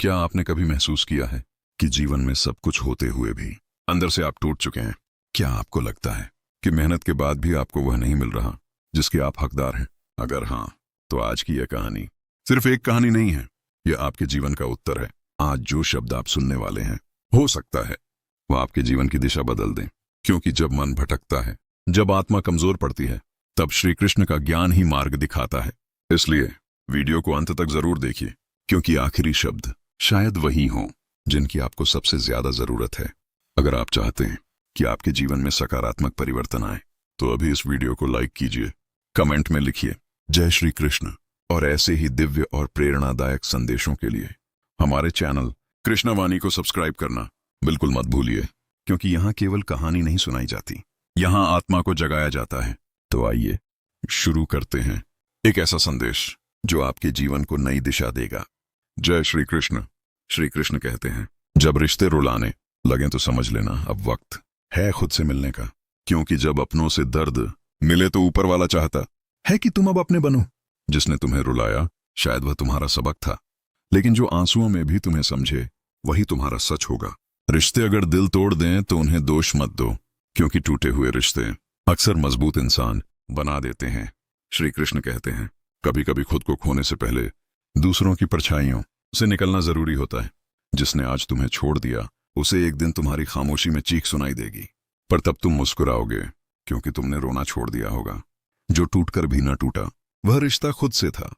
क्या आपने कभी महसूस किया है कि जीवन में सब कुछ होते हुए भी अंदर से आप टूट चुके हैं? क्या आपको लगता है कि मेहनत के बाद भी आपको वह नहीं मिल रहा जिसके आप हकदार हैं? अगर हाँ, तो आज की यह कहानी सिर्फ एक कहानी नहीं है, यह आपके जीवन का उत्तर है। आज जो शब्द आप सुनने वाले हैं, हो सकता है वह आपके जीवन की दिशा बदल दें। क्योंकि जब मन भटकता है, जब आत्मा कमजोर पड़ती है, तब श्री कृष्ण का ज्ञान ही मार्ग दिखाता है। इसलिए वीडियो को अंत तक जरूर देखिए, क्योंकि आखिरी शब्द शायद वही हों जिनकी आपको सबसे ज्यादा जरूरत है। अगर आप चाहते हैं कि आपके जीवन में सकारात्मक परिवर्तन आए, तो अभी इस वीडियो को लाइक कीजिए, कमेंट में लिखिए जय श्री कृष्ण, और ऐसे ही दिव्य और प्रेरणादायक संदेशों के लिए हमारे चैनल कृष्णवाणी को सब्सक्राइब करना बिल्कुल मत भूलिए, क्योंकि यहाँ केवल कहानी नहीं सुनाई जाती, यहाँ आत्मा को जगाया जाता है। तो आइए शुरू करते हैं एक ऐसा संदेश जो आपके जीवन को नई दिशा देगा। जय श्री कृष्ण। श्री कृष्ण कहते हैं, जब रिश्ते रुलाने लगे तो समझ लेना अब वक्त है खुद से मिलने का। क्योंकि जब अपनों से दर्द मिले तो ऊपर वाला चाहता है कि तुम अब अपने बनो। जिसने तुम्हें रुलाया शायद वह तुम्हारा सबक था, लेकिन जो आंसुओं में भी तुम्हें समझे वही तुम्हारा सच होगा। रिश्ते अगर दिल तोड़ दें तो उन्हें दोष मत दो, क्योंकि टूटे हुए रिश्ते अक्सर मजबूत इंसान बना देते हैं। श्री कृष्ण कहते हैं, कभी कभी खुद को खोने से पहले दूसरों की परछाइयों से निकलना जरूरी होता है। जिसने आज तुम्हें छोड़ दिया, उसे एक दिन तुम्हारी खामोशी में चीख सुनाई देगी, पर तब तुम मुस्कुराओगे, क्योंकि तुमने रोना छोड़ दिया होगा। जो टूटकर भी न टूटा वह रिश्ता खुद से था।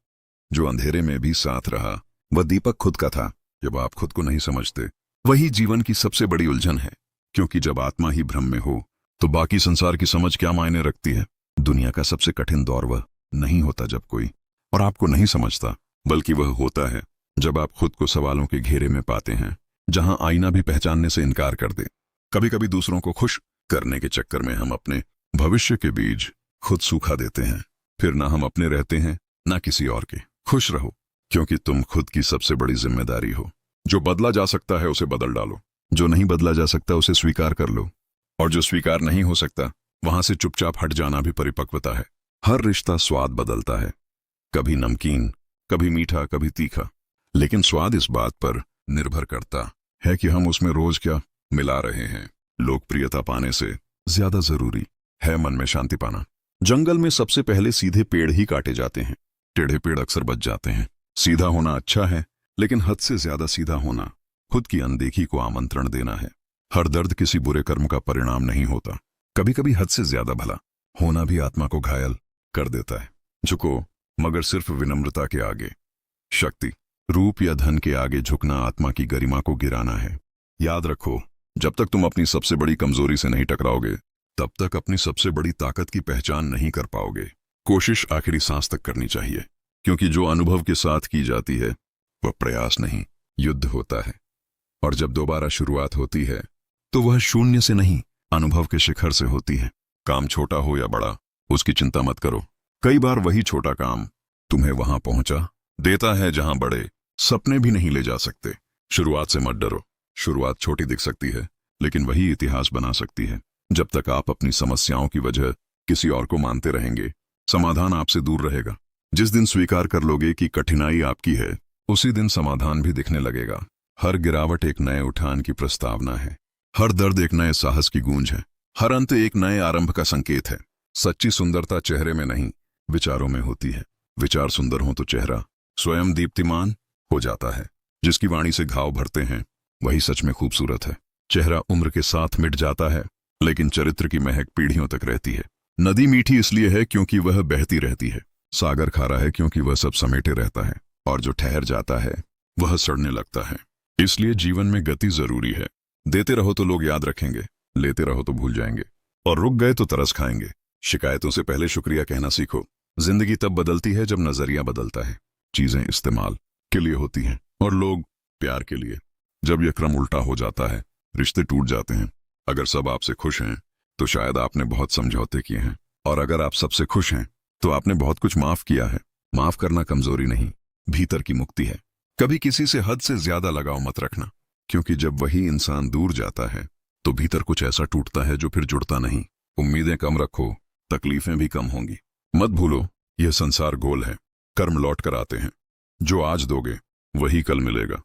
जो अंधेरे में भी साथ रहा वह दीपक खुद का था। जब आप खुद को नहीं समझते, वही जीवन की सबसे बड़ी उलझन है। क्योंकि जब आत्मा ही भ्रम में हो, तो बाकी संसार की समझ क्या मायने रखती है। दुनिया का सबसे कठिन दौर वह नहीं होता जब कोई और आपको नहीं समझता, बल्कि वह होता है जब आप खुद को सवालों के घेरे में पाते हैं, जहां आईना भी पहचानने से इनकार कर दे। कभी कभी दूसरों को खुश करने के चक्कर में हम अपने भविष्य के बीज खुद सूखा देते हैं। फिर ना हम अपने रहते हैं, ना किसी और के। खुश रहो, क्योंकि तुम खुद की सबसे बड़ी जिम्मेदारी हो। जो बदला जा सकता है उसे बदल डालो, जो नहीं बदला जा सकता उसे स्वीकार कर लो, और जो स्वीकार नहीं हो सकता वहां से चुपचाप हट जाना भी परिपक्वता है। हर रिश्ता स्वाद बदलता है, कभी नमकीन, कभी मीठा, कभी तीखा, लेकिन स्वाद इस बात पर निर्भर करता है कि हम उसमें रोज क्या मिला रहे हैं। लोकप्रियता पाने से ज्यादा जरूरी है मन में शांति पाना। जंगल में सबसे पहले सीधे पेड़ ही काटे जाते हैं, टेढ़े पेड़ अक्सर बच जाते हैं। सीधा होना अच्छा है, लेकिन हद से ज्यादा सीधा होना खुद की अनदेखी को आमंत्रण देना है। हर दर्द किसी बुरे कर्म का परिणाम नहीं होता। कभी कभी हद से ज्यादा भला होना भी आत्मा को घायल कर देता है। झुको, मगर सिर्फ विनम्रता के आगे। शक्ति, रूप या धन के आगे झुकना आत्मा की गरिमा को गिराना है। याद रखो, जब तक तुम अपनी सबसे बड़ी कमजोरी से नहीं टकराओगे, तब तक अपनी सबसे बड़ी ताकत की पहचान नहीं कर पाओगे। कोशिश आखिरी सांस तक करनी चाहिए, क्योंकि जो अनुभव के साथ की जाती है वह प्रयास नहीं, युद्ध होता है। और जब दोबारा शुरुआत होती है, तो वह शून्य से नहीं, अनुभव के शिखर से होती है। काम छोटा हो या बड़ा, उसकी चिंता मत करो। कई बार वही छोटा काम तुम्हें वहां पहुंचा देता है जहां बड़े सपने भी नहीं ले जा सकते। शुरुआत से मत डरो। शुरुआत छोटी दिख सकती है, लेकिन वही इतिहास बना सकती है। जब तक आप अपनी समस्याओं की वजह किसी और को मानते रहेंगे, समाधान आपसे दूर रहेगा। जिस दिन स्वीकार कर लोगे कि कठिनाई आपकी है, उसी दिन समाधान भी दिखने लगेगा। हर गिरावट एक नए उठान की प्रस्तावना है, हर दर्द एक नए साहस की गूंज है, हर अंत एक नए आरंभ का संकेत है। सच्ची सुंदरता चेहरे में नहीं, विचारों में होती है। विचार सुंदर हो तो चेहरा स्वयं दीप्तिमान हो जाता है। जिसकी वाणी से घाव भरते हैं, वही सच में खूबसूरत है। चेहरा उम्र के साथ मिट जाता है, लेकिन चरित्र की महक पीढ़ियों तक रहती है। नदी मीठी इसलिए है क्योंकि वह बहती रहती है। सागर खारा है क्योंकि वह सब समेटे रहता है, और जो ठहर जाता है वह सड़ने लगता है। इसलिए जीवन में गति जरूरी है। देते रहो तो लोग याद रखेंगे, लेते रहो तो भूल जाएंगे, और रुक गए तो तरस खाएंगे। शिकायतों से पहले शुक्रिया कहना सीखो। जिंदगी तब बदलती है जब नजरिया बदलता है। चीजें इस्तेमाल के लिए होती हैं और लोग प्यार के लिए। जब यह क्रम उल्टा हो जाता है, रिश्ते टूट जाते हैं। अगर सब आपसे खुश हैं, तो शायद आपने बहुत समझौते किए हैं, और अगर आप सबसे खुश हैं, तो आपने बहुत कुछ माफ किया है। माफ करना कमजोरी नहीं, भीतर की मुक्ति है। कभी किसी से हद से ज्यादा लगाव मत रखना, क्योंकि जब वही इंसान दूर जाता है, तो भीतर कुछ ऐसा टूटता है जो फिर जुड़ता नहीं। उम्मीदें कम रखो, तकलीफें भी कम होंगी। मत भूलो, यह संसार गोल है। कर्म लौट कर आते हैं। जो आज दोगे वही कल मिलेगा।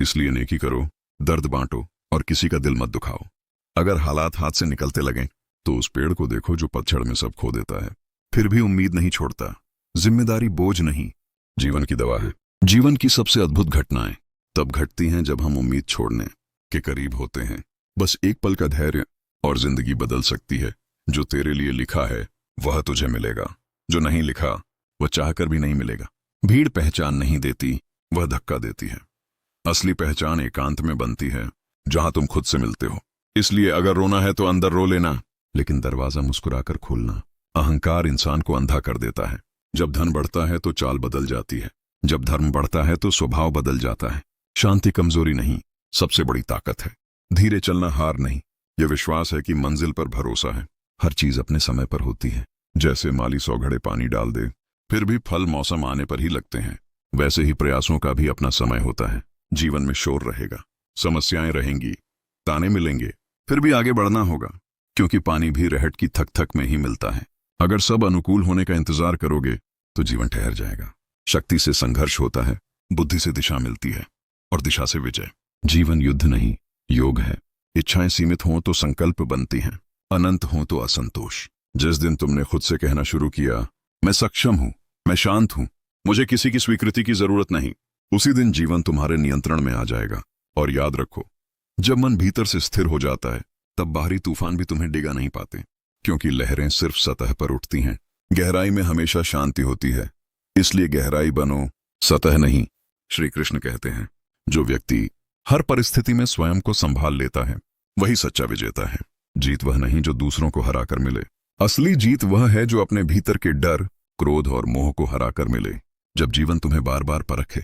इसलिए नेकी करो, दर्द बांटो और किसी का दिल मत दुखाओ। अगर हालात हाथ से निकलते लगें तो उस पेड़ को देखो जो पतझड़ में सब खो देता है, फिर भी उम्मीद नहीं छोड़ता। जिम्मेदारी बोझ नहीं, जीवन की दवा है। जीवन की सबसे अद्भुत घटनाएं तब घटती हैं जब हम उम्मीद छोड़ने के करीब होते हैं। बस एक पल का धैर्य और जिंदगी बदल सकती है। जो तेरे लिए लिखा है वह तुझे मिलेगा, जो नहीं लिखा वह चाहकर भी नहीं मिलेगा। भीड़ पहचान नहीं देती, वह धक्का देती है। असली पहचान एकांत में बनती है, जहां तुम खुद से मिलते हो। इसलिए अगर रोना है तो अंदर रो लेना, लेकिन दरवाजा मुस्कुराकर खोलना। अहंकार इंसान को अंधा कर देता है। जब धन बढ़ता है तो चाल बदल जाती है, जब धर्म बढ़ता है तो स्वभाव बदल जाता है। शांति कमजोरी नहीं, सबसे बड़ी ताकत है। धीरे चलना हार नहीं, यह विश्वास है कि मंजिल पर भरोसा है। हर चीज अपने समय पर होती है। जैसे माली 100 घड़े पानी डाल दे फिर भी फल मौसम आने पर ही लगते हैं, वैसे ही प्रयासों का भी अपना समय होता है। जीवन में शोर रहेगा, समस्याएं रहेंगी, ताने मिलेंगे, फिर भी आगे बढ़ना होगा, क्योंकि पानी भी रहट की थक थक में ही मिलता है। अगर सब अनुकूल होने का इंतजार करोगे तो जीवन ठहर जाएगा। शक्ति से संघर्ष होता है, बुद्धि से दिशा मिलती है और दिशा से विजय। जीवन युद्ध नहीं, योग है। इच्छाएं सीमित हों तो संकल्प बनती हैं, अनंत हों तो असंतोष। जिस दिन तुमने खुद से कहना शुरू किया, मैं सक्षम हूं, मैं शांत हूं, मुझे किसी की स्वीकृति की जरूरत नहीं, उसी दिन जीवन तुम्हारे नियंत्रण में आ जाएगा। और याद रखो, जब मन भीतर से स्थिर हो जाता है तब बाहरी तूफान भी तुम्हें डिगा नहीं पाते, क्योंकि लहरें सिर्फ सतह पर उठती हैं। गहराई में हमेशा शांति होती है, इसलिए गहराई बनो, सतह नहीं। श्री कृष्ण कहते हैं, जो व्यक्ति हर परिस्थिति में स्वयं को संभाल लेता है वही सच्चा विजेता है। जीत वह नहीं जो दूसरों को हराकर मिले, असली जीत वह है जो अपने भीतर के डर, क्रोध और मोह को हराकर मिले। जब जीवन तुम्हें बार बार परखे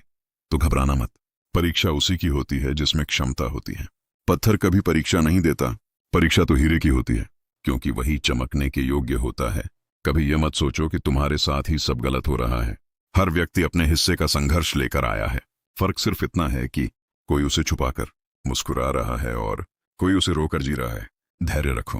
तो घबराना मत। परीक्षा उसी की होती है जिसमें क्षमता होती है। पत्थर कभी परीक्षा नहीं देता, परीक्षा तो हीरे की होती है, क्योंकि वही चमकने के योग्य होता है। कभी यह मत सोचो कि तुम्हारे साथ ही सब गलत हो रहा है। हर व्यक्ति अपने हिस्से का संघर्ष लेकर आया है। फर्क सिर्फ इतना है कि कोई उसे छुपाकर मुस्कुरा रहा है और कोई उसे रोकर जी रहा है। धैर्य रखो,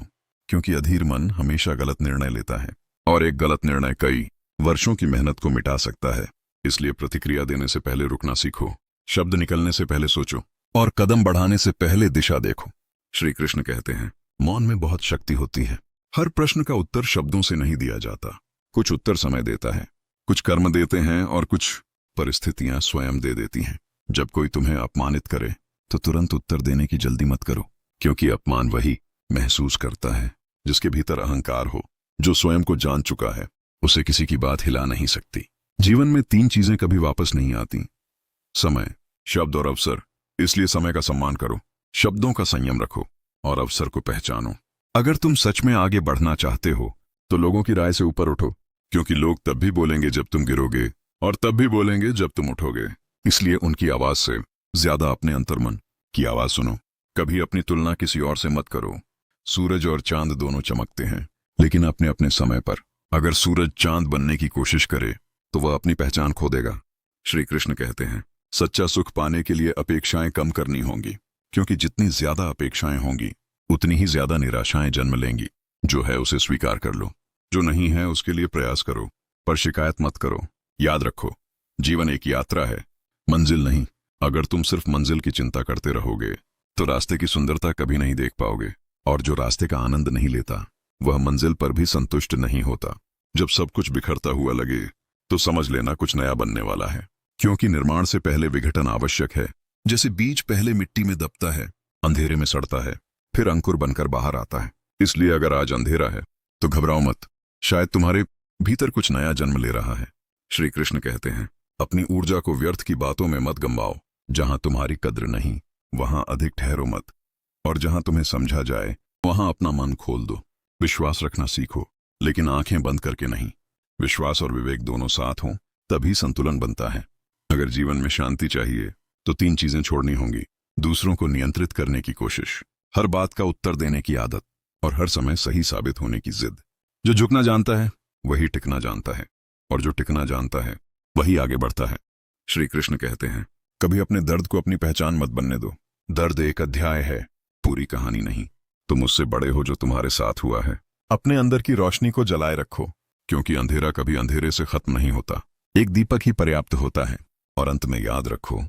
क्योंकि अधीर मन हमेशा गलत निर्णय लेता है, और एक गलत निर्णय कई वर्षों की मेहनत को मिटा सकता है। इसलिए प्रतिक्रिया देने से पहले रुकना सीखो, शब्द निकलने से पहले सोचो और कदम बढ़ाने से पहले दिशा देखो। श्री कृष्ण कहते हैं, मौन में बहुत शक्ति होती है। हर प्रश्न का उत्तर शब्दों से नहीं दिया जाता। कुछ उत्तर समय देता है, कुछ कर्म देते हैं और कुछ परिस्थितियां स्वयं दे देती हैं। जब कोई तुम्हें अपमानित करे तो तुरंत उत्तर देने की जल्दी मत करो, क्योंकि अपमान वही महसूस करता है जिसके भीतर अहंकार हो। जो स्वयं को जान चुका है उसे किसी की बात हिला नहीं सकती। जीवन में 3 चीजें कभी वापस नहीं आती, समय, शब्द और अवसर। इसलिए समय का सम्मान करो, शब्दों का संयम रखो और अवसर को पहचानो। अगर तुम सच में आगे बढ़ना चाहते हो तो लोगों की राय से ऊपर उठो, क्योंकि लोग तब भी बोलेंगे जब तुम गिरोगे और तब भी बोलेंगे जब तुम उठोगे। इसलिए उनकी आवाज से ज्यादा अपने अंतर्मन की आवाज सुनो। कभी अपनी तुलना किसी और से मत करो। सूरज और चांद दोनों चमकते हैं, लेकिन अपने अपने समय पर। अगर सूरज चांद बनने की कोशिश करे तो वह अपनी पहचान खो देगा। श्री कृष्ण कहते हैं, सच्चा सुख पाने के लिए अपेक्षाएं कम करनी होंगी, क्योंकि जितनी ज्यादा अपेक्षाएं होंगी उतनी ही ज्यादा निराशाएं जन्म लेंगी। जो है उसे स्वीकार कर लो, जो नहीं है उसके लिए प्रयास करो, पर शिकायत मत करो। याद रखो, जीवन एक यात्रा है, मंजिल नहीं। अगर तुम सिर्फ मंजिल की चिंता करते रहोगे तो रास्ते की सुंदरता कभी नहीं देख पाओगे, और जो रास्ते का आनंद नहीं लेता वह मंजिल पर भी संतुष्ट नहीं होता। जब सब कुछ बिखरता हुआ लगे तो समझ लेना कुछ नया बनने वाला है, क्योंकि निर्माण से पहले विघटन आवश्यक है। जैसे बीज पहले मिट्टी में दबता है, अंधेरे में सड़ता है, फिर अंकुर बनकर बाहर आता है। इसलिए अगर आज अंधेरा है तो घबराओ मत, शायद तुम्हारे भीतर कुछ नया जन्म ले रहा है। श्री कृष्ण कहते हैं, अपनी ऊर्जा को व्यर्थ की बातों में मत गंवाओ। जहां तुम्हारी कद्र नहीं वहां अधिक ठहरो मत, और जहां तुम्हें समझा जाए वहां अपना मन खोल दो। विश्वास रखना सीखो, लेकिन आंखें बंद करके नहीं। विश्वास और विवेक दोनों साथ हों तभी संतुलन बनता है। अगर जीवन में शांति चाहिए तो 3 चीजें छोड़नी होंगी। दूसरों को नियंत्रित करने की कोशिश, हर बात का उत्तर देने की आदत, और हर समय सही साबित होने की जिद। जो झुकना जानता है वही टिकना जानता है, और जो टिकना जानता है वही आगे बढ़ता है। श्री कृष्ण कहते हैं, कभी अपने दर्द को अपनी पहचान मत बनने दो। दर्द एक अध्याय है, पूरी कहानी नहीं। तुम उससे बड़े हो जो तुम्हारे साथ हुआ है। अपने अंदर की रोशनी को जलाए रखो, क्योंकि अंधेरा कभी अंधेरे से खत्म नहीं होता। एक दीपक ही पर्याप्त होता है। और अंत में याद रखो,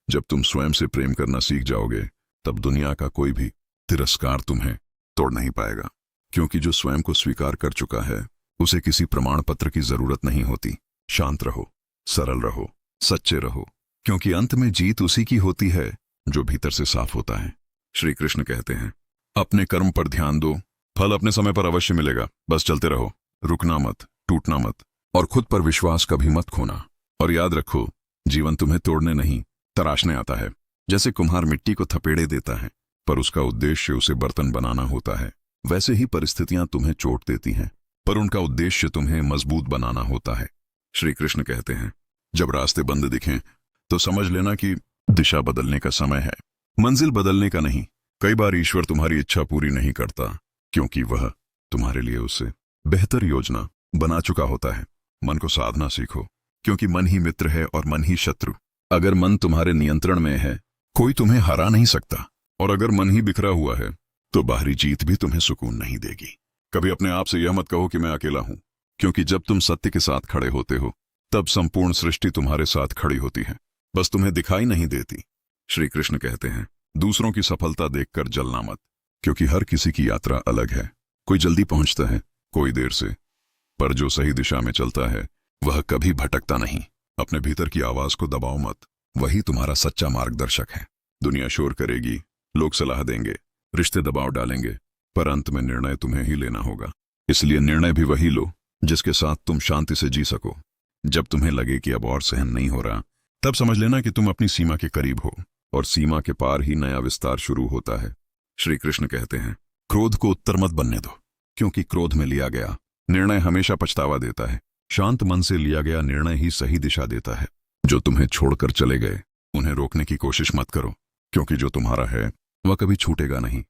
जब तुम स्वयं से प्रेम करना सीख जाओगे तब दुनिया का कोई भी तिरस्कार तुम्हें तोड़ नहीं पाएगा, क्योंकि जो स्वयं को स्वीकार कर चुका है उसे किसी प्रमाण पत्र की जरूरत नहीं होती। शांत रहो, सरल रहो, सच्चे रहो, क्योंकि अंत में जीत उसी की होती है जो भीतर से साफ होता है। श्री कृष्ण कहते हैं, अपने कर्म पर ध्यान दो, फल अपने समय पर अवश्य मिलेगा। बस चलते रहो, रुकना मत, टूटना मत, और खुद पर विश्वास कभी मत खोना। और याद रखो, जीवन तुम्हें तोड़ने नहीं तराशने आता है। जैसे कुम्हार मिट्टी को थपेड़े देता है पर उसका उद्देश्य उसे बर्तन बनाना होता है, वैसे ही परिस्थितियां तुम्हें चोट देती हैं पर उनका उद्देश्य तुम्हें मजबूत बनाना होता है। श्री कृष्ण कहते हैं, जब रास्ते बंद दिखें तो समझ लेना कि दिशा बदलने का समय है, मंजिल बदलने का नहीं। कई बार ईश्वर तुम्हारी इच्छा पूरी नहीं करता क्योंकि वह तुम्हारे लिए उससे बेहतर योजना बना चुका होता है। मन को साधना सीखो, क्योंकि मन ही मित्र है और मन ही शत्रु। अगर मन तुम्हारे नियंत्रण में है कोई तुम्हें हरा नहीं सकता, और अगर मन ही बिखरा हुआ है तो बाहरी जीत भी तुम्हें सुकून नहीं देगी। कभी अपने आप से यह मत कहो कि मैं अकेला हूं, क्योंकि जब तुम सत्य के साथ खड़े होते हो तब संपूर्ण सृष्टि तुम्हारे साथ खड़ी होती है, बस तुम्हें दिखाई नहीं देती। श्री कृष्ण कहते हैं, दूसरों की सफलता देखकर जलना मत, क्योंकि हर किसी की यात्रा अलग है। कोई जल्दी पहुंचता है, कोई देर से, पर जो सही दिशा में चलता है वह कभी भटकता नहीं। अपने भीतर की आवाज को दबाओ मत, वही तुम्हारा सच्चा मार्गदर्शक है। दुनिया शोर करेगी, लोग सलाह देंगे, रिश्ते दबाव डालेंगे, पर अंत में निर्णय तुम्हें ही लेना होगा। इसलिए निर्णय भी वही लो जिसके साथ तुम शांति से जी सको। जब तुम्हें लगे कि अब और सहन नहीं हो रहा, तब समझ लेना कि तुम अपनी सीमा के करीब हो, और सीमा के पार ही नया विस्तार शुरू होता है। श्री कृष्ण कहते हैं, क्रोध को उत्तर मत बनने दो, क्योंकि क्रोध में लिया गया निर्णय हमेशा पछतावा देता है। शांत मन से लिया गया निर्णय ही सही दिशा देता है। जो तुम्हें छोड़कर चले गए उन्हें रोकने की कोशिश मत करो, क्योंकि जो तुम्हारा है वह कभी छूटेगा नहीं,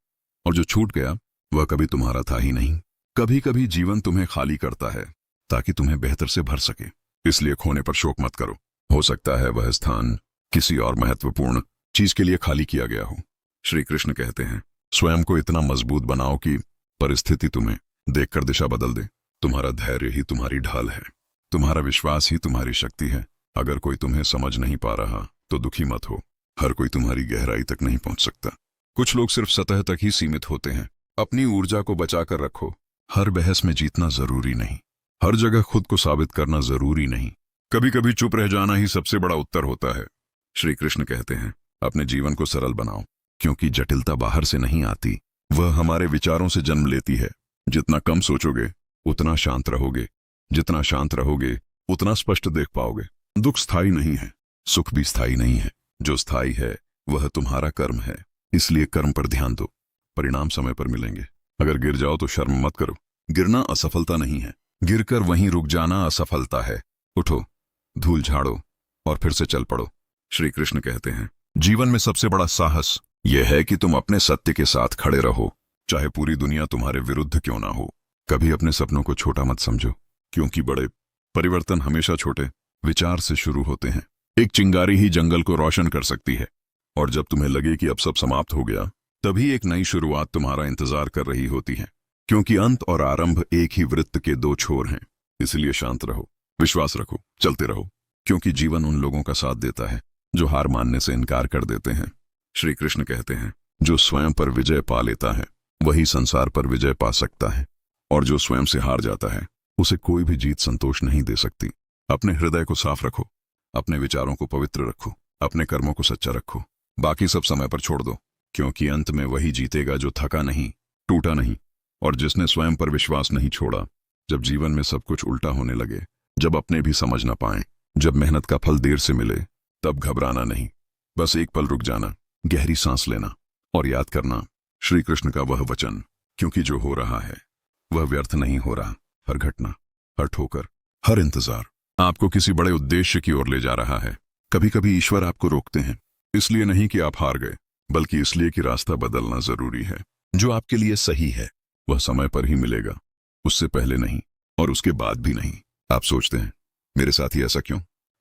और जो छूट गया वह कभी तुम्हारा था ही नहीं। कभी कभी जीवन तुम्हें खाली करता है ताकि तुम्हें बेहतर से भर सके, इसलिए खोने पर शोक मत करो। हो सकता है वह स्थान किसी और महत्वपूर्ण चीज के लिए खाली किया गया हो। श्री कृष्ण कहते हैं, स्वयं को इतना मजबूत बनाओ कि परिस्थिति तुम्हें देखकर दिशा बदल दे। तुम्हारा धैर्य ही तुम्हारी ढाल है, तुम्हारा विश्वास ही तुम्हारी शक्ति है। अगर कोई तुम्हें समझ नहीं पा रहा तो दुखी मत हो, हर कोई तुम्हारी गहराई तक नहीं पहुंच सकता। कुछ लोग सिर्फ सतह तक ही सीमित होते हैं। अपनी ऊर्जा को बचाकर रखो। हर बहस में जीतना जरूरी नहीं, हर जगह खुद को साबित करना जरूरी नहीं। कभी कभी चुप रह जाना ही सबसे बड़ा उत्तर होता है। श्री कृष्ण कहते हैं, अपने जीवन को सरल बनाओ, क्योंकि जटिलता बाहर से नहीं आती, वह हमारे विचारों से जन्म लेती है। जितना कम सोचोगे उतना शांत रहोगे, जितना शांत रहोगे उतना स्पष्ट देख पाओगे। दुख स्थायी नहीं है, सुख भी स्थायी नहीं है। जो स्थायी है वह तुम्हारा कर्म है, इसलिए कर्म पर ध्यान दो, परिणाम समय पर मिलेंगे। अगर गिर जाओ तो शर्म मत करो, गिरना असफलता नहीं है, गिरकर वहीं रुक जाना असफलता है। उठो, धूल झाड़ो और फिर से चल पड़ो। श्री कृष्ण कहते हैं, जीवन में सबसे बड़ा साहस यह है कि तुम अपने सत्य के साथ खड़े रहो, चाहे पूरी दुनिया तुम्हारे विरुद्ध क्यों ना हो। कभी अपने सपनों को छोटा मत समझो, क्योंकि बड़े परिवर्तन हमेशा छोटे विचार से शुरू होते हैं। एक चिंगारी ही जंगल को रोशन कर सकती है, और जब तुम्हें लगे कि अब सब समाप्त हो गया, तभी एक नई शुरुआत तुम्हारा इंतजार कर रही होती है, क्योंकि अंत और आरंभ एक ही वृत्त के दो छोर हैं। इसलिए शांत रहो, विश्वास रखो, चलते रहो, क्योंकि जीवन उन लोगों का साथ देता है जो हार मानने से इनकार कर देते हैं। श्री कृष्ण कहते हैं, जो स्वयं पर विजय पा लेता है वही संसार पर विजय पा सकता है, और जो स्वयं से हार जाता है उसे कोई भी जीत संतोष नहीं दे सकती। अपने हृदय को साफ रखो, अपने विचारों को पवित्र रखो, अपने कर्मों को सच्चा रखो, बाकी सब समय पर छोड़ दो, क्योंकि अंत में वही जीतेगा जो थका नहीं, टूटा नहीं, और जिसने स्वयं पर विश्वास नहीं छोड़ा। जब जीवन में सब कुछ उल्टा होने लगे, जब अपने भी समझ न पाए, जब मेहनत का फल देर से मिले, तब घबराना नहीं, बस एक पल रुक जाना, गहरी सांस लेना और याद करना श्री कृष्ण का वह वचन, क्योंकि जो हो रहा है वह व्यर्थ नहीं हो रहा। हर घटना, हर ठोकर, हर इंतजार आपको किसी बड़े उद्देश्य की ओर ले जा रहा है। कभी कभी ईश्वर आपको रोकते हैं, इसलिए नहीं कि आप हार गए, बल्कि इसलिए कि रास्ता बदलना जरूरी है। जो आपके लिए सही है वह समय पर ही मिलेगा, उससे पहले नहीं और उसके बाद भी नहीं। आप सोचते हैं, मेरे साथ ही ऐसा क्यों?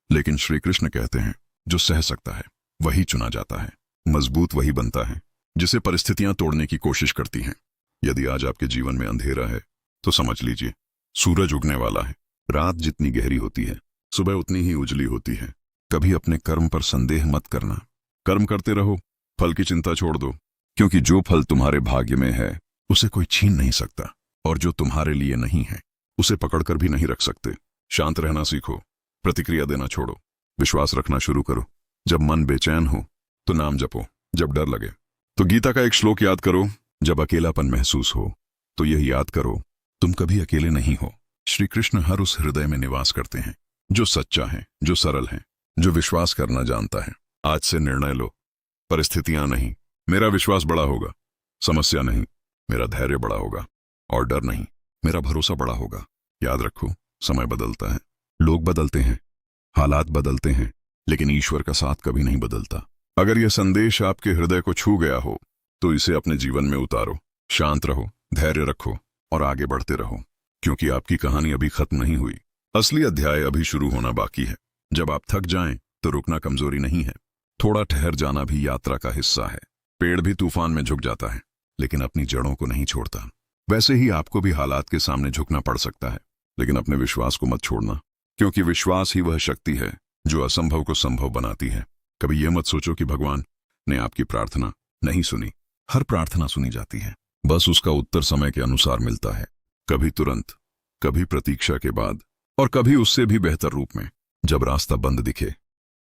लेकिन श्री कृष्ण कहते हैं, जो सह सकता है वही चुना जाता है, मजबूत वही बनता है जिसे परिस्थितियां तोड़ने की कोशिश करती हैं। यदि आज आपके जीवन में अंधेरा है तो समझ लीजिए सूरज उगने वाला है। रात जितनी गहरी होती है सुबह उतनी ही उजली होती है। कभी अपने कर्म पर संदेह मत करना, कर्म करते रहो, फल की चिंता छोड़ दो, क्योंकि जो फल तुम्हारे भाग्य में है उसे कोई छीन नहीं सकता, और जो तुम्हारे लिए नहीं है उसे पकड़कर भी नहीं रख सकते। शांत रहना सीखो, प्रतिक्रिया देना छोड़ो, विश्वास रखना शुरू करो। जब मन बेचैन हो तो नाम जपो, जब डर लगे तो गीता का एक श्लोक याद करो, जब अकेलापन महसूस हो तो यही याद करो, तुम कभी अकेले नहीं हो। श्री कृष्ण हर उस हृदय में निवास करते हैं जो सच्चा है, जो सरल है, जो विश्वास करना जानता है। आज से निर्णय लो, परिस्थितियां नहीं, मेरा विश्वास बड़ा होगा। समस्या नहीं, मेरा धैर्य बड़ा होगा। और डर नहीं, मेरा भरोसा बड़ा होगा। याद रखो, समय बदलता है, लोग बदलते हैं, हालात बदलते हैं, लेकिन ईश्वर का साथ कभी नहीं बदलता। अगर यह संदेश आपके हृदय को छू गया हो तो इसे अपने जीवन में उतारो। शांत रहो, धैर्य रखो और आगे बढ़ते रहो, क्योंकि आपकी कहानी अभी खत्म नहीं हुई। असली अध्याय अभी शुरू होना बाकी है। जब आप थक जाएं तो रुकना कमजोरी नहीं है, थोड़ा ठहर जाना भी यात्रा का हिस्सा है। पेड़ भी तूफान में झुक जाता है, लेकिन अपनी जड़ों को नहीं छोड़ता। वैसे ही आपको भी हालात के सामने झुकना पड़ सकता है, लेकिन अपने विश्वास को मत छोड़ना, क्योंकि विश्वास ही वह शक्ति है जो असंभव को संभव बनाती है। कभी यह मत सोचो कि भगवान ने आपकी प्रार्थना नहीं सुनी। हर प्रार्थना सुनी जाती है, बस उसका उत्तर समय के अनुसार मिलता है। कभी तुरंत, कभी प्रतीक्षा के बाद, और कभी उससे भी बेहतर रूप में। जब रास्ता बंद दिखे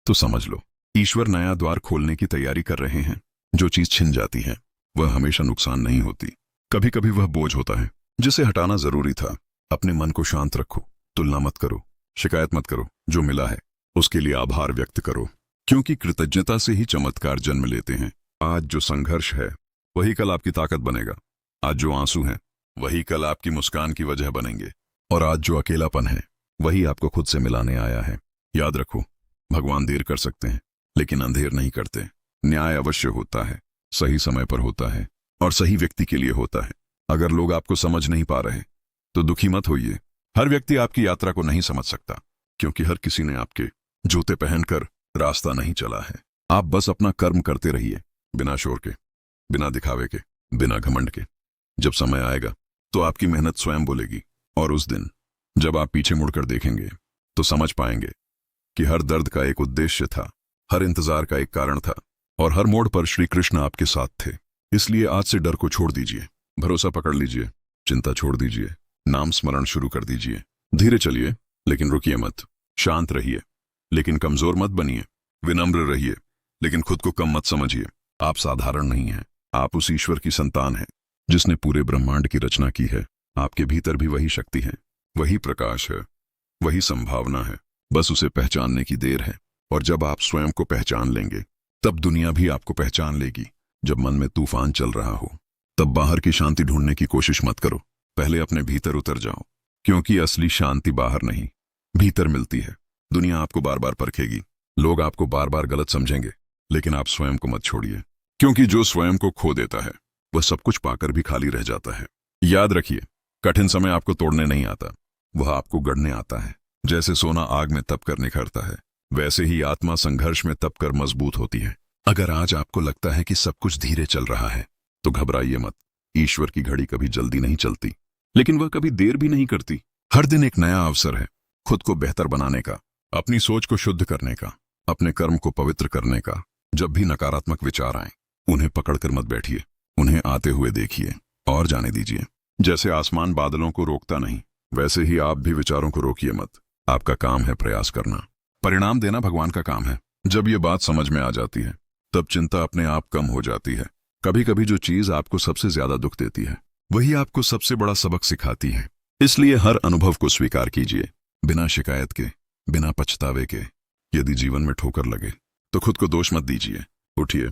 तो समझ लो ईश्वर नया द्वार खोलने की तैयारी कर रहे हैं। जो चीज छिन जाती है वह हमेशा नुकसान नहीं होती, कभी कभी वह बोझ होता है जिसे हटाना जरूरी था। अपने मन को शांत रखो, तुलना मत करो, शिकायत मत करो। जो मिला है उसके लिए आभार व्यक्त करो, क्योंकि कृतज्ञता से ही चमत्कार जन्म लेते हैं। आज जो संघर्ष है वही कल आपकी ताकत बनेगा। आज जो आंसू हैं वही कल आपकी मुस्कान की वजह बनेंगे। और आज जो अकेलापन है वही आपको खुद से मिलाने आया है। याद रखो, भगवान देर कर सकते हैं लेकिन अंधेर नहीं करते। न्याय अवश्य होता है, सही समय पर होता है, और सही व्यक्ति के लिए होता है। अगर लोग आपको समझ नहीं पा रहे तो दुखी मत होइए। हर व्यक्ति आपकी यात्रा को नहीं समझ सकता, क्योंकि हर किसी ने आपके जूते पहनकर रास्ता नहीं चला है। आप बस अपना कर्म करते रहिए, बिना शोर के, बिना दिखावे के, बिना घमंड के। जब समय आएगा तो आपकी मेहनत स्वयं बोलेगी, और उस दिन जब आप पीछे मुड़कर देखेंगे तो समझ पाएंगे कि हर दर्द का एक उद्देश्य था, हर इंतजार का एक कारण था, और हर मोड़ पर श्री कृष्ण आपके साथ थे। इसलिए आज से डर को छोड़ दीजिए, भरोसा पकड़ लीजिए, चिंता छोड़ दीजिए, नाम स्मरण शुरू कर दीजिए। धीरे चलिए लेकिन रुकिए मत, शांत रहिए लेकिन कमजोर मत बनिए, विनम्र रहिए लेकिन खुद को कम मत समझिए। आप साधारण नहीं हैं, आप उस ईश्वर की संतान हैं जिसने पूरे ब्रह्मांड की रचना की है। आपके भीतर भी वही शक्ति है, वही प्रकाश है, वही संभावना है। बस उसे पहचानने की देर है। और जब आप स्वयं को पहचान लेंगे तब दुनिया भी आपको पहचान लेगी। जब मन में तूफान चल रहा हो तब बाहर की शांति ढूंढने की कोशिश मत करो, पहले अपने भीतर उतर जाओ, क्योंकि असली शांति बाहर नहीं, भीतर मिलती है। दुनिया आपको बार बार परखेगी, लोग आपको बार बार गलत समझेंगे, लेकिन आप स्वयं को मत छोड़िए, क्योंकि जो स्वयं को खो देता है वह सब कुछ पाकर भी खाली रह जाता है। याद रखिए, कठिन समय आपको तोड़ने नहीं आता, वह आपको गढ़ने आता है। जैसे सोना आग में तप कर निखरता है, वैसे ही आत्मा संघर्ष में तप कर मजबूत होती है। अगर आज आपको लगता है कि सब कुछ धीरे चल रहा है तो घबराइए मत। ईश्वर की घड़ी कभी जल्दी नहीं चलती, लेकिन वह कभी देर भी नहीं करती। हर दिन एक नया अवसर है खुद को बेहतर बनाने का, अपनी सोच को शुद्ध करने का, अपने कर्म को पवित्र करने का। जब भी नकारात्मक विचार आए उन्हें पकड़कर मत बैठिए, उन्हें आते हुए देखिए और जाने दीजिए। जैसे आसमान बादलों को रोकता नहीं, वैसे ही आप भी विचारों को रोकिए मत। आपका काम है प्रयास करना, परिणाम देना भगवान का काम है। जब ये बात समझ में आ जाती है तब चिंता अपने आप कम हो जाती है। कभी कभी जो चीज आपको सबसे ज्यादा दुख देती है वही आपको सबसे बड़ा सबक सिखाती है। इसलिए हर अनुभव को स्वीकार कीजिए, बिना शिकायत के, बिना पछतावे के। यदि जीवन में ठोकर लगे तो खुद को दोष मत दीजिए, उठिए,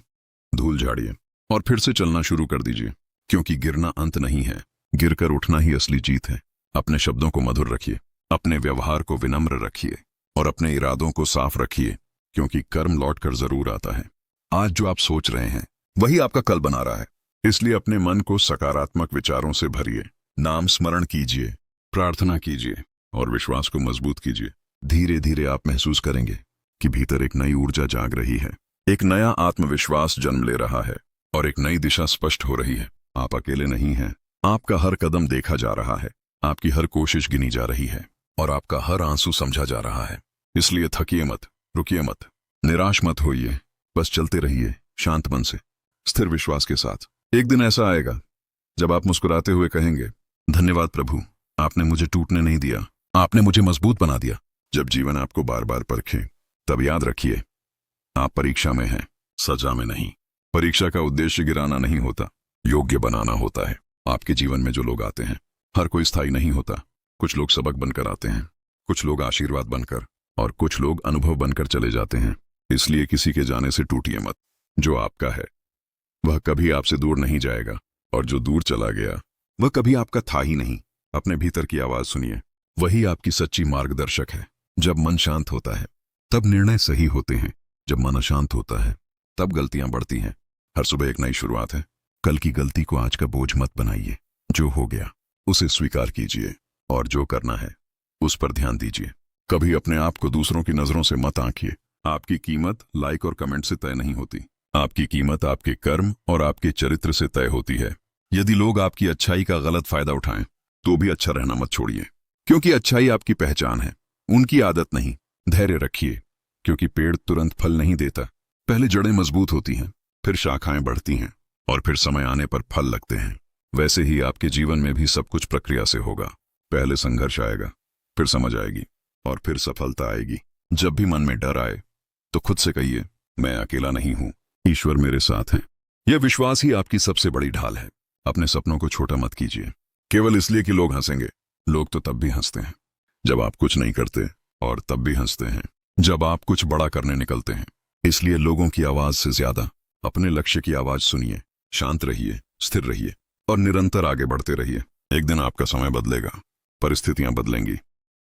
धूल झाड़िए और फिर से चलना शुरू कर दीजिए, क्योंकि गिरना अंत नहीं है, गिरकर उठना ही असली जीत है। अपने शब्दों को मधुर रखिए, अपने व्यवहार को विनम्र रखिए और अपने इरादों को साफ रखिए, क्योंकि कर्म लौट कर जरूर आता है। आज जो आप सोच रहे हैं वही आपका कल बना रहा है। इसलिए अपने मन को सकारात्मक विचारों से भरिए, नाम स्मरण कीजिए, प्रार्थना कीजिए और विश्वास को मजबूत कीजिए। धीरे धीरे आप महसूस करेंगे कि भीतर एक नई ऊर्जा जाग रही है, एक नया आत्मविश्वास जन्म ले रहा है और एक नई दिशा स्पष्ट हो रही है। आप अकेले नहीं हैं, आपका हर कदम देखा जा रहा है, आपकी हर कोशिश गिनी जा रही है और आपका हर आंसू समझा जा रहा है। इसलिए थकिए मत, रुकिए मत, निराश मत होइए, बस चलते रहिए, शांत मन से, स्थिर विश्वास के साथ। एक दिन ऐसा आएगा जब आप मुस्कुराते हुए कहेंगे, धन्यवाद प्रभु, आपने मुझे टूटने नहीं दिया, आपने मुझे मजबूत बना दिया। जब जीवन आपको बार बार परखे, तब याद रखिए, आप परीक्षा में हैं, सजा में नहीं। परीक्षा का उद्देश्य गिराना नहीं होता, योग्य बनाना होता है। आपके जीवन में जो लोग आते हैं, हर कोई स्थायी नहीं होता। कुछ लोग सबक बनकर आते हैं, कुछ लोग आशीर्वाद बनकर, और कुछ लोग अनुभव बनकर चले जाते हैं। इसलिए किसी के जाने से टूटिए मत। जो आपका है वह कभी आपसे दूर नहीं जाएगा, और जो दूर चला गया वह कभी आपका था ही नहीं। अपने भीतर की आवाज सुनिए, वही आपकी सच्ची मार्गदर्शक है। जब मन शांत होता है तब निर्णय सही होते हैं, जब मन अशांत होता है तब गलतियां बढ़ती हैं। हर सुबह एक नई शुरुआत है। कल की गलती को आज का बोझ मत बनाइए। जो हो गया उसे स्वीकार कीजिए, और जो करना है उस पर ध्यान दीजिए। कभी अपने आप को दूसरों की नजरों से मत आंकिए। आपकी कीमत लाइक और कमेंट से तय नहीं होती। आपकी कीमत आपके कर्म और आपके चरित्र से तय होती है। यदि लोग आपकी अच्छाई का गलत फायदा उठाएं तो भी अच्छा रहना मत छोड़िए, क्योंकि अच्छाई आपकी पहचान है, उनकी आदत नहीं। धैर्य रखिए, क्योंकि पेड़ तुरंत फल नहीं देता। पहले जड़ें मजबूत होती हैं, फिर शाखाएं बढ़ती हैं, और फिर समय आने पर फल लगते हैं। वैसे ही आपके जीवन में भी सब कुछ प्रक्रिया से होगा। पहले संघर्ष आएगा, फिर समझ आएगी, और फिर सफलता आएगी। जब भी मन में डर आए तो खुद से कहिए, मैं अकेला नहीं हूं, ईश्वर मेरे साथ है। यह विश्वास ही आपकी सबसे बड़ी ढाल है। अपने सपनों को छोटा मत कीजिए, केवल इसलिए कि लोग हंसेंगे। लोग तो तब भी हंसते हैं जब आप कुछ नहीं करते, और तब भी हंसते हैं जब आप कुछ बड़ा करने निकलते हैं। इसलिए लोगों की आवाज से ज्यादा अपने लक्ष्य की आवाज सुनिए। शांत रहिए, स्थिर रहिए, और निरंतर आगे बढ़ते रहिए। एक दिन आपका समय बदलेगा, परिस्थितियां बदलेंगी,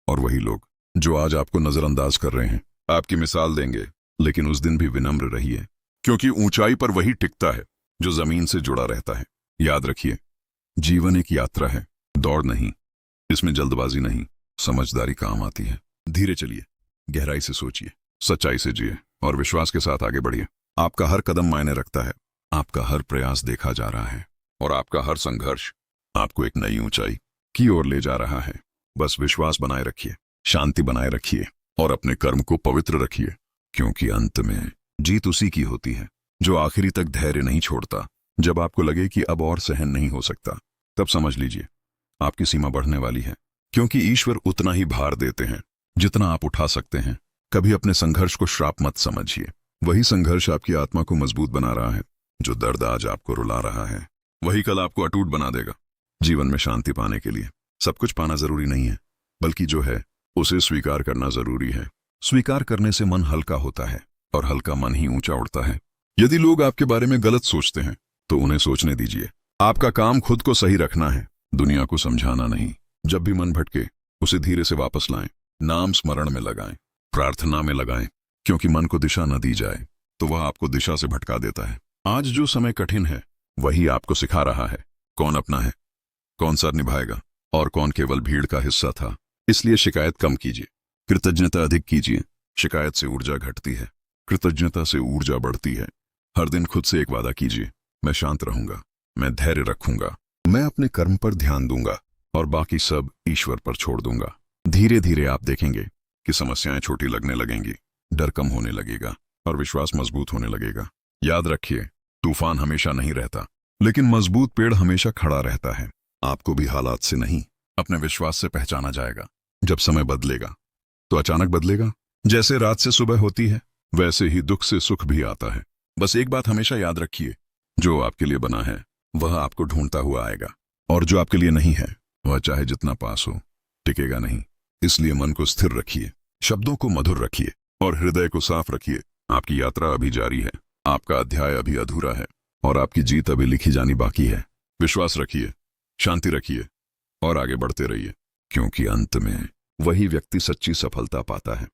और वही लोग जो आज आपको नजरअंदाज कर रहे हैं आपकी मिसाल देंगे। लेकिन उस दिन भी विनम्र रहिए, क्योंकि ऊंचाई पर वही टिकता है जो जमीन से जुड़ा रहता है। याद रखिए, जीवन एक यात्रा है, दौड़ नहीं। इसमें जल्दबाजी नहीं, समझदारी काम आती है। धीरे चलिए, गहराई से सोचिए, सच्चाई से जिए, और विश्वास के साथ आगे बढ़िए। आपका हर कदम मायने रखता है, आपका हर प्रयास देखा जा रहा है, और आपका हर संघर्ष आपको एक नई ऊंचाई की ओर ले जा रहा है। बस विश्वास बनाए रखिए, शांति बनाए रखिए, और अपने कर्म को पवित्र रखिए, क्योंकि अंत में जीत उसी की होती है जो आखिरी तक धैर्य नहीं छोड़ता। जब आपको लगे कि अब और सहन नहीं हो सकता, तब समझ लीजिए आपकी सीमा बढ़ने वाली है, क्योंकि ईश्वर उतना ही भार देते हैं जितना आप उठा सकते हैं। कभी अपने संघर्ष को श्राप मत समझिए। वही संघर्ष आपकी आत्मा को मजबूत बना रहा है। जो दर्द आज आपको रुला रहा है, वही कल आपको अटूट बना देगा। जीवन में शांति पाने के लिए सब कुछ पाना जरूरी नहीं है, बल्कि जो है उसे स्वीकार करना जरूरी है। स्वीकार करने से मन हल्का होता है, और हल्का मन ही ऊंचा उड़ता है। यदि लोग आपके बारे में गलत सोचते हैं तो उन्हें सोचने दीजिए। आपका काम खुद को सही रखना है, दुनिया को समझाना नहीं। जब भी मन भटके उसे धीरे से वापस लाएं, नाम स्मरण में लगाएं, प्रार्थना में लगाएं, क्योंकि मन को दिशा न दी जाए तो वह आपको दिशा से भटका देता है। आज जो समय कठिन है वही आपको सिखा रहा है कौन अपना है, कौन सा निभाएगा, और कौन केवल भीड़ का हिस्सा था। इसलिए शिकायत कम कीजिए, कृतज्ञता अधिक कीजिए। शिकायत से ऊर्जा घटती है, कृतज्ञता से ऊर्जा बढ़ती है। हर दिन खुद से एक वादा कीजिए, मैं शांत रहूंगा, मैं धैर्य रखूंगा, मैं अपने कर्म पर ध्यान दूंगा, और बाकी सब ईश्वर पर छोड़ दूंगा। धीरे धीरे आप देखेंगे कि समस्याएं छोटी लगने लगेंगी, डर कम होने लगेगा, और विश्वास मजबूत होने लगेगा। याद रखिए, तूफान हमेशा नहीं रहता, लेकिन मजबूत पेड़ हमेशा खड़ा रहता है। आपको भी हालात से नहीं, अपने विश्वास से पहचाना जाएगा। जब समय बदलेगा तो अचानक बदलेगा। जैसे रात से सुबह होती है, वैसे ही दुख से सुख भी आता है। बस एक बात हमेशा याद रखिए, जो आपके लिए बना है वह आपको ढूंढता हुआ आएगा, और जो आपके लिए नहीं है वह चाहे जितना पास हो टिकेगा नहीं। इसलिए मन को स्थिर रखिए, शब्दों को मधुर रखिए, और हृदय को साफ रखिए। आपकी यात्रा अभी जारी है, आपका अध्याय अभी अधूरा है, और आपकी जीत अभी लिखी जानी बाकी है। विश्वास रखिए, शांति रखिए, और आगे बढ़ते रहिए, क्योंकि अंत में वही व्यक्ति सच्ची सफलता पाता है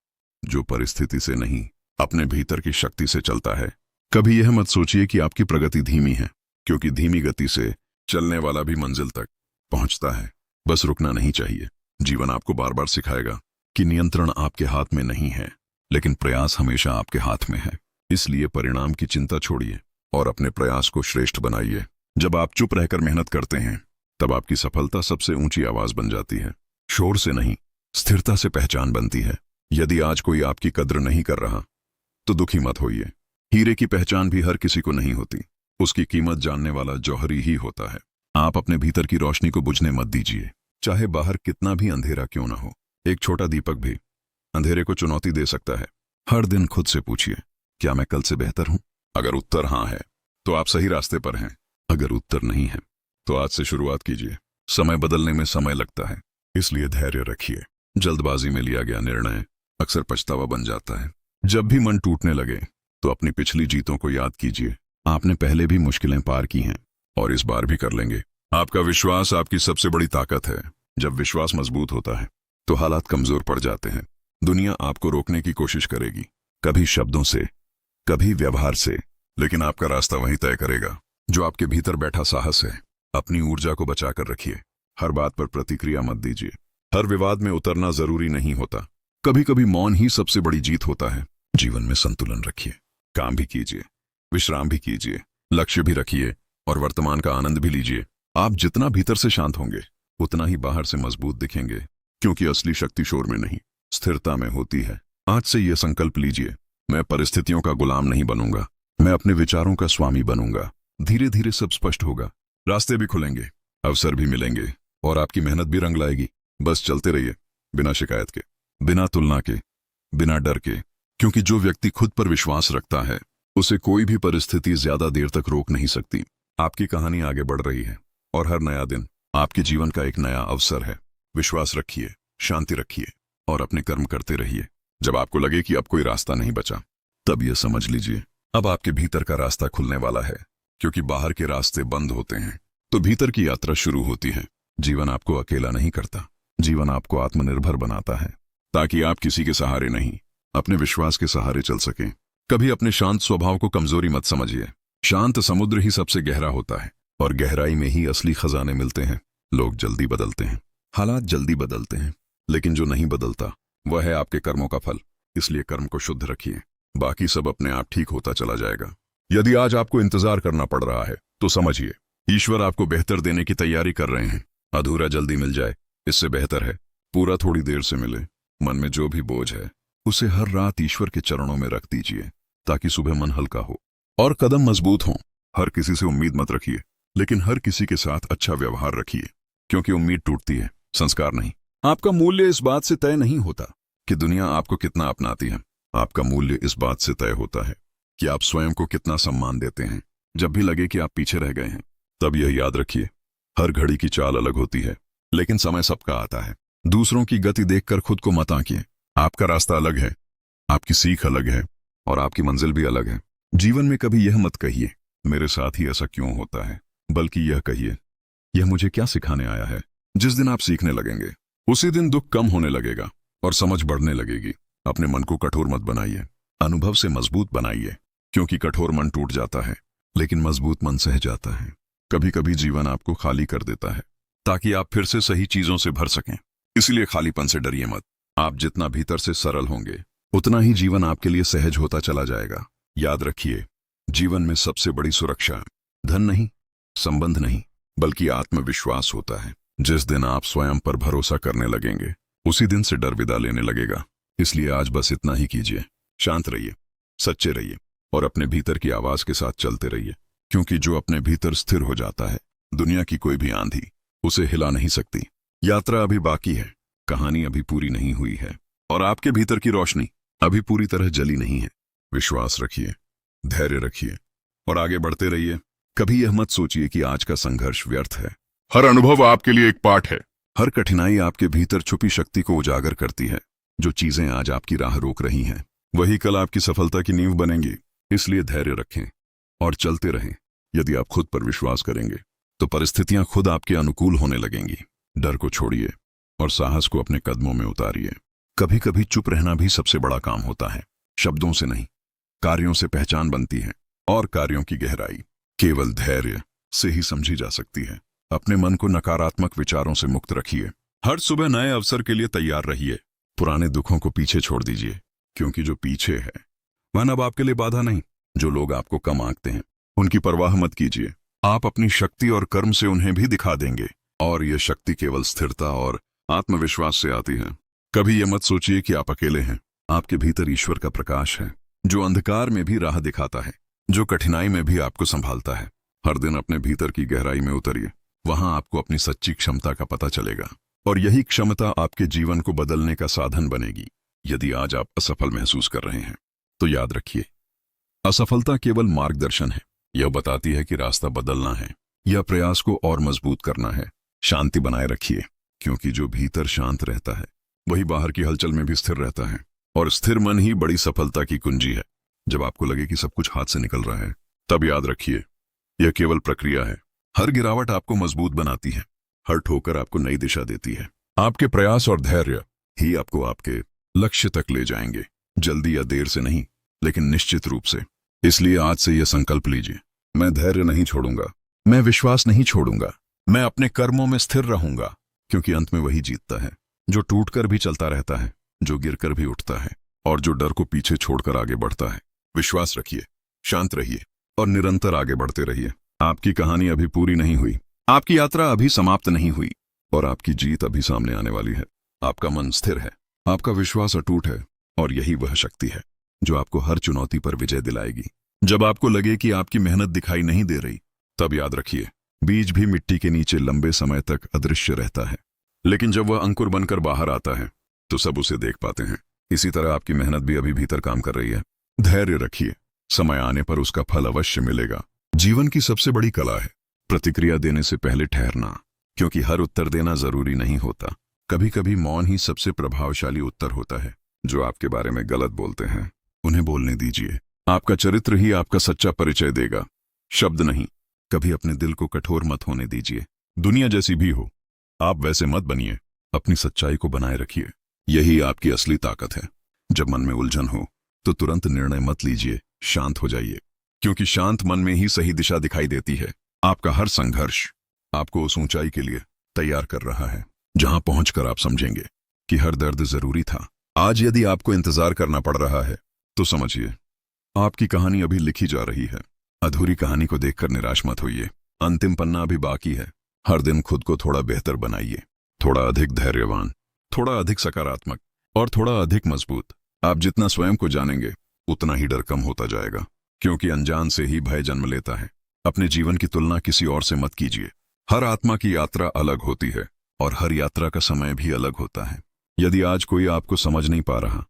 जो परिस्थिति से नहीं, अपने भीतर की शक्ति से चलता है। कभी यह मत सोचिए कि आपकी प्रगति धीमी है, क्योंकि धीमी गति से चलने वाला भी मंजिल तक पहुंचता है। बस रुकना नहीं चाहिए। जीवन आपको बार बार सिखाएगा कि नियंत्रण आपके हाथ में नहीं है, लेकिन प्रयास हमेशा आपके हाथ में है। इसलिए परिणाम की चिंता छोड़िए और अपने प्रयास को श्रेष्ठ बनाइए। जब आप चुप रहकर मेहनत करते हैं, तब आपकी सफलता सबसे ऊंची आवाज बन जाती है। शोर से नहीं, स्थिरता से पहचान बनती है। यदि आज कोई आपकी कद्र नहीं कर रहा, तो दुखी मत होइए। हीरे की पहचान भी हर किसी को नहीं होती, उसकी कीमत जानने वाला जौहरी ही होता है। आप अपने भीतर की रोशनी को बुझने मत दीजिए, चाहे बाहर कितना भी अंधेरा क्यों ना हो। एक छोटा दीपक भी अंधेरे को चुनौती दे सकता है। हर दिन खुद से पूछिए, क्या मैं कल से बेहतर हूं? अगर उत्तर हाँ है तो आप सही रास्ते पर हैं, अगर उत्तर नहीं है तो आज से शुरुआत कीजिए। समय बदलने में समय लगता है, इसलिए धैर्य रखिए। जल्दबाजी में लिया गया निर्णय अक्सर पछतावा बन जाता है। जब भी मन टूटने लगे तो अपनी पिछली जीतों को याद कीजिए। आपने पहले भी मुश्किलें पार की हैं और इस बार भी कर लेंगे। आपका विश्वास आपकी सबसे बड़ी ताकत है। जब विश्वास मजबूत होता है तो हालात कमजोर पड़ जाते हैं। दुनिया आपको रोकने की कोशिश करेगी, कभी शब्दों से, कभी व्यवहार से, लेकिन आपका रास्ता वहीं तय करेगा जो आपके भीतर बैठा साहस है। अपनी ऊर्जा को बचाकर रखिए। हर बात पर प्रतिक्रिया मत दीजिए। हर विवाद में उतरना जरूरी नहीं होता, कभी कभी मौन ही सबसे बड़ी जीत होता है। जीवन में संतुलन रखिए, काम भी कीजिए, विश्राम भी कीजिए, लक्ष्य भी रखिए और वर्तमान का आनंद भी लीजिए। आप जितना भीतर से शांत होंगे उतना ही बाहर से मजबूत दिखेंगे, क्योंकि असली शक्ति शोर में नहीं, स्थिरता में होती है। आज से यह संकल्प लीजिए, मैं परिस्थितियों का गुलाम नहीं बनूंगा, मैं अपने विचारों का स्वामी बनूंगा। धीरे धीरे सब स्पष्ट होगा, रास्ते भी खुलेंगे, अवसर भी मिलेंगे और आपकी मेहनत भी रंग लाएगी। बस चलते रहिए, बिना शिकायत के, बिना तुलना के, बिना डर के, क्योंकि जो व्यक्ति खुद पर विश्वास रखता है उसे कोई भी परिस्थिति ज्यादा देर तक रोक नहीं सकती। आपकी कहानी आगे बढ़ रही है और हर नया दिन आपके जीवन का एक नया अवसर है। विश्वास रखिए, शांति रखिए और अपने कर्म करते रहिए। जब आपको लगे कि अब कोई रास्ता नहीं बचा, तब यह समझ लीजिए अब आपके भीतर का रास्ता खुलने वाला है, क्योंकि बाहर के रास्ते बंद होते हैं तो भीतर की यात्रा शुरू होती है। जीवन आपको अकेला नहीं करता, जीवन आपको आत्मनिर्भर बनाता है, ताकि आप किसी के सहारे नहीं, अपने विश्वास के सहारे चल सकें। कभी अपने शांत स्वभाव को कमजोरी मत समझिए। शांत समुद्र ही सबसे गहरा होता है और गहराई में ही असली खजाने मिलते हैं। लोग जल्दी बदलते हैं, हालात जल्दी बदलते हैं, लेकिन जो नहीं बदलता वह है आपके कर्मों का फल। इसलिए कर्म को शुद्ध रखिए, बाकी सब अपने आप ठीक होता चला जाएगा। यदि आज आपको इंतजार करना पड़ रहा है तो समझिए ईश्वर आपको बेहतर देने की तैयारी कर रहे हैं। अधूरा जल्दी मिल जाए इससे बेहतर है पूरा थोड़ी देर से मिले। मन में जो भी बोझ है उसे हर रात ईश्वर के चरणों में रख दीजिए, ताकि सुबह मन हल्का हो और कदम मजबूत हों। हर किसी से उम्मीद मत रखिए, लेकिन हर किसी के साथ अच्छा व्यवहार रखिए, क्योंकि उम्मीद टूटती है, संस्कार नहीं। आपका मूल्य इस बात से तय नहीं होता कि दुनिया आपको कितना अपनाती है, आपका मूल्य इस बात से तय होता है कि आप स्वयं को कितना सम्मान देते हैं। जब भी लगे कि आप पीछे रह गए हैं, तब यह याद रखिए, हर घड़ी की चाल अलग होती है, लेकिन समय सबका आता है। दूसरों की गति देखकर खुद को मत आंकिए। आपका रास्ता अलग है, आपकी सीख अलग है और आपकी मंजिल भी अलग है। जीवन में कभी यह मत कहिए मेरे साथ ही ऐसा क्यों होता है, बल्कि यह कहिए यह मुझे क्या सिखाने आया है। जिस दिन आप सीखने लगेंगे उसी दिन दुख कम होने लगेगा और समझ बढ़ने लगेगी। अपने मन को कठोर मत बनाइए, अनुभव से मजबूत बनाइए, क्योंकि कठोर मन टूट जाता है लेकिन मजबूत मन सह जाता है। कभी कभी जीवन आपको खाली कर देता है ताकि आप फिर से सही चीजों से भर सकें। इसलिए खालीपन से डरिए मत। आप जितना भीतर से सरल होंगे उतना ही जीवन आपके लिए सहज होता चला जाएगा। याद रखिए, जीवन में सबसे बड़ी सुरक्षा धन नहीं, संबंध नहीं, बल्कि आत्मविश्वास होता है। जिस दिन आप स्वयं पर भरोसा करने लगेंगे उसी दिन से डर विदा लेने लगेगा। इसलिए आज बस इतना ही कीजिए, शांत रहिए, सच्चे रहिए और अपने भीतर की आवाज के साथ चलते रहिए, क्योंकि जो अपने भीतर स्थिर हो जाता है दुनिया की कोई भी आंधी उसे हिला नहीं सकती। यात्रा अभी बाकी है, कहानी अभी पूरी नहीं हुई है और आपके भीतर की रोशनी अभी पूरी तरह जली नहीं है। विश्वास रखिए, धैर्य रखिए और आगे बढ़ते रहिए। कभी यह मत सोचिए कि आज का संघर्ष व्यर्थ है। हर अनुभव आपके लिए एक पाठ है। हर कठिनाई आपके भीतर छुपी शक्ति को उजागर करती है। जो चीजें आज आपकी राह रोक रही हैं वही कल आपकी सफलता की नींव बनेंगी। इसलिए धैर्य रखें और चलते रहें। यदि आप खुद पर विश्वास करेंगे तो परिस्थितियां खुद आपके अनुकूल होने लगेंगी। डर को छोड़िए और साहस को अपने कदमों में उतारिए। कभी कभी चुप रहना भी सबसे बड़ा काम होता है। शब्दों से नहीं, कार्यों से पहचान बनती है और कार्यों की गहराई केवल धैर्य से ही समझी जा सकती है। अपने मन को नकारात्मक विचारों से मुक्त रखिए। हर सुबह नए अवसर के लिए तैयार रहिए। पुराने दुखों को पीछे छोड़ दीजिए, क्योंकि जो पीछे है वह अब आपके लिए बाधा नहीं। जो लोग आपको कम आंकते हैं उनकी परवाह मत कीजिए। आप अपनी शक्ति और कर्म से उन्हें भी दिखा देंगे और यह शक्ति केवल स्थिरता और आत्मविश्वास से आती है। कभी यह मत सोचिए कि आप अकेले हैं। आपके भीतर ईश्वर का प्रकाश है जो अंधकार में भी राह दिखाता है, जो कठिनाई में भी आपको संभालता है। हर दिन अपने भीतर की गहराई में उतरिए, वहां आपको अपनी सच्ची क्षमता का पता चलेगा और यही क्षमता आपके जीवन को बदलने का साधन बनेगी। यदि आज आप असफल महसूस कर रहे हैं तो याद रखिए, असफलता केवल मार्गदर्शन है। यह बताती है कि रास्ता बदलना है या प्रयास को और मजबूत करना है। शांति बनाए रखिए, क्योंकि जो भीतर शांत रहता है वही बाहर की हलचल में भी स्थिर रहता है, और स्थिर मन ही बड़ी सफलता की कुंजी है। जब आपको लगे कि सब कुछ हाथ से निकल रहा है, तब याद रखिए, यह केवल प्रक्रिया है। हर गिरावट आपको मजबूत बनाती है, हर ठोकर आपको नई दिशा देती है। आपके प्रयास और धैर्य ही आपको आपके लक्ष्य तक ले जाएंगे, जल्दी या देर से नहीं, लेकिन निश्चित रूप से। इसलिए आज से यह संकल्प लीजिए, मैं धैर्य नहीं छोड़ूंगा, मैं विश्वास नहीं छोड़ूंगा, मैं अपने कर्मों में स्थिर रहूंगा, क्योंकि अंत में वही जीतता है जो टूटकर भी चलता रहता है, जो गिरकर भी उठता है और जो डर को पीछे छोड़कर आगे बढ़ता है। विश्वास रखिए, शांत रहिए और निरंतर आगे बढ़ते रहिए। आपकी कहानी अभी पूरी नहीं हुई, आपकी यात्रा अभी समाप्त नहीं हुई और आपकी जीत अभी सामने आने वाली है। आपका मन स्थिर है, आपका विश्वास अटूट है और यही वह शक्ति है जो आपको हर चुनौती पर विजय दिलाएगी। जब आपको लगे कि आपकी मेहनत दिखाई नहीं दे रही, तब याद रखिए, बीज भी मिट्टी के नीचे लंबे समय तक अदृश्य रहता है, लेकिन जब वह अंकुर बनकर बाहर आता है तो सब उसे देख पाते हैं। इसी तरह आपकी मेहनत भी अभी भीतर काम कर रही है। धैर्य रखिए, समय आने पर उसका फल अवश्य मिलेगा। जीवन की सबसे बड़ी कला है प्रतिक्रिया देने से पहले ठहरना, क्योंकि हर उत्तर देना जरूरी नहीं होता। कभी कभी मौन ही सबसे प्रभावशाली उत्तर होता है। जो आपके बारे में गलत बोलते हैं उन्हें बोलने दीजिए, आपका चरित्र ही आपका सच्चा परिचय देगा, शब्द नहीं। कभी अपने दिल को कठोर मत होने दीजिए, दुनिया जैसी भी हो आप वैसे मत बनिए। अपनी सच्चाई को बनाए रखिए, यही आपकी असली ताकत है। जब मन में उलझन हो तो तुरंत निर्णय मत लीजिए, शांत हो जाइए, क्योंकि शांत मन में ही सही दिशा दिखाई देती है। आपका हर संघर्ष आपको उस ऊंचाई के लिए तैयार कर रहा है जहां पहुंचकर आप समझेंगे कि हर दर्द जरूरी था। आज यदि आपको इंतजार करना पड़ रहा है तो समझिए, आपकी कहानी अभी लिखी जा रही है। अधूरी कहानी को देखकर निराश मत होइए, अंतिम पन्ना अभी बाकी है। हर दिन खुद को थोड़ा बेहतर बनाइए, थोड़ा अधिक धैर्यवान, थोड़ा अधिक सकारात्मक और थोड़ा अधिक मजबूत। आप जितना स्वयं को जानेंगे उतना ही डर कम होता जाएगा, क्योंकि अनजान से ही भय जन्म लेता है। अपने जीवन की तुलना किसी और से मत कीजिए। हर आत्मा की यात्रा अलग होती है और हर यात्रा का समय भी अलग होता है। यदि आज कोई आपको समझ नहीं पा रहा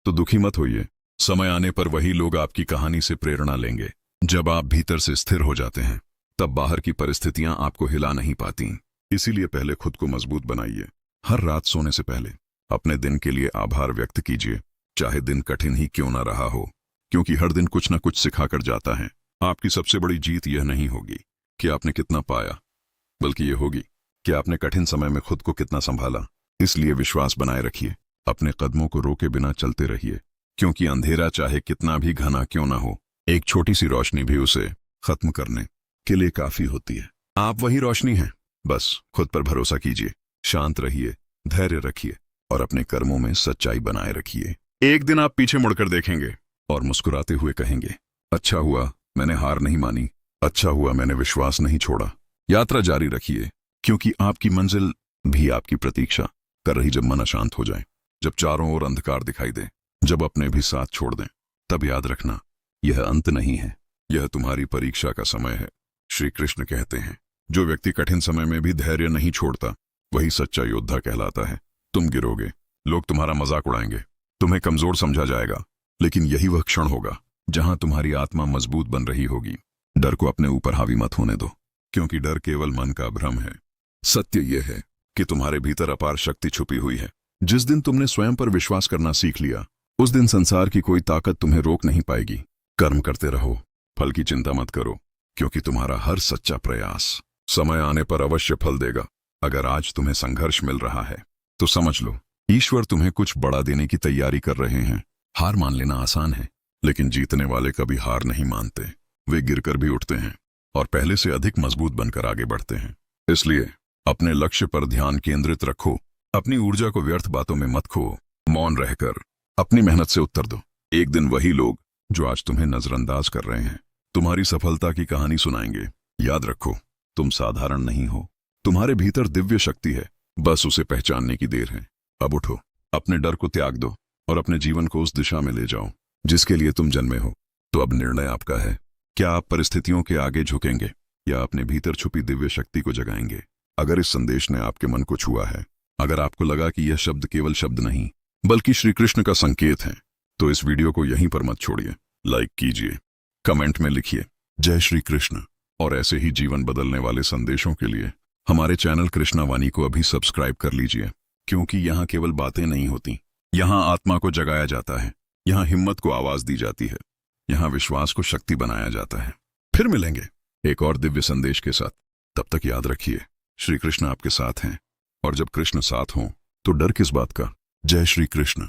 तो दुखी मत होइए, समय आने पर वही लोग आपकी कहानी से प्रेरणा लेंगे। जब आप भीतर से स्थिर हो जाते हैं तब बाहर की परिस्थितियां आपको हिला नहीं पाती। इसीलिए पहले खुद को मजबूत बनाइए। हर रात सोने से पहले अपने दिन के लिए आभार व्यक्त कीजिए, चाहे दिन कठिन ही क्यों ना रहा हो, क्योंकि हर दिन कुछ न कुछ सिखाकर जाता है। आपकी सबसे बड़ी जीत यह नहीं होगी कि आपने कितना पाया, बल्कि यह होगी कि आपने कठिन समय में खुद को कितना संभाला। इसलिए विश्वास बनाए रखिए, अपने कदमों को रोके बिना चलते रहिए, क्योंकि अंधेरा चाहे कितना भी घना क्यों ना हो, एक छोटी सी रोशनी भी उसे खत्म करने के लिए काफी होती है। आप वही रोशनी हैं, बस खुद पर भरोसा कीजिए, शांत रहिए, धैर्य रखिए और अपने कर्मों में सच्चाई बनाए रखिए। एक दिन आप पीछे मुड़कर देखेंगे और मुस्कुराते हुए कहेंगे, अच्छा हुआ मैंने हार नहीं मानी, अच्छा हुआ मैंने विश्वास नहीं छोड़ा। यात्रा जारी रखिए, क्योंकि आपकी मंजिल भी आपकी प्रतीक्षा कर रही। जब मन अशांत हो जाए, जब चारों ओर अंधकार दिखाई दे, जब अपने भी साथ छोड़ दें, तब याद रखना, यह अंत नहीं है, यह तुम्हारी परीक्षा का समय है। श्री कृष्ण कहते हैं, जो व्यक्ति कठिन समय में भी धैर्य नहीं छोड़ता वही सच्चा योद्धा कहलाता है। तुम गिरोगे, लोग तुम्हारा मजाक उड़ाएंगे, तुम्हें कमजोर समझा जाएगा, लेकिन यही वह क्षण होगा जहां तुम्हारी आत्मा मजबूत बन रही होगी। डर को अपने ऊपर हावी मत होने दो, क्योंकि डर केवल मन का भ्रम है। सत्य यह है कि तुम्हारे भीतर अपार शक्ति छुपी हुई है। जिस दिन तुमने स्वयं पर विश्वास करना सीख लिया, उस दिन संसार की कोई ताकत तुम्हें रोक नहीं पाएगी। कर्म करते रहो, फल की चिंता मत करो, क्योंकि तुम्हारा हर सच्चा प्रयास समय आने पर अवश्य फल देगा। अगर आज तुम्हें संघर्ष मिल रहा है तो समझ लो, ईश्वर तुम्हें कुछ बड़ा देने की तैयारी कर रहे हैं। हार मान लेना आसान है, लेकिन जीतने वाले कभी हार नहीं मानते। वे गिरकर भी उठते हैं और पहले से अधिक मजबूत बनकर आगे बढ़ते हैं। इसलिए अपने लक्ष्य पर ध्यान केंद्रित रखो, अपनी ऊर्जा को व्यर्थ बातों में मत खो, मौन रहकर अपनी मेहनत से उत्तर दो। एक दिन वही लोग जो आज तुम्हें नजरअंदाज कर रहे हैं तुम्हारी सफलता की कहानी सुनाएंगे। याद रखो, तुम साधारण नहीं हो, तुम्हारे भीतर दिव्य शक्ति है, बस उसे पहचानने की देर है। अब उठो, अपने डर को त्याग दो और अपने जीवन को उस दिशा में ले जाओ जिसके लिए तुम जन्मे हो। तो अब निर्णय आपका है। क्या आप परिस्थितियों के आगे झुकेंगे या अपने भीतर छुपी दिव्य शक्ति को जगाएंगे? अगर इस संदेश ने आपके मन को छुआ है, अगर आपको लगा कि यह शब्द केवल शब्द नहीं बल्कि श्री कृष्ण का संकेत है, तो इस वीडियो को यहीं पर मत छोड़िए। लाइक कीजिए, कमेंट में लिखिए जय श्री कृष्ण। और ऐसे ही जीवन बदलने वाले संदेशों के लिए हमारे चैनल कृष्णा वाणी को अभी सब्सक्राइब कर लीजिए, क्योंकि यहाँ केवल बातें नहीं होती, यहाँ आत्मा को जगाया जाता है, यहाँ हिम्मत को आवाज दी जाती है, यहाँ विश्वास को शक्ति बनाया जाता है। फिर मिलेंगे एक और दिव्य संदेश के साथ। तब तक याद रखिए, श्री कृष्ण आपके साथ हैं, और जब कृष्ण साथ हों तो डर किस बात का। जय श्री कृष्ण।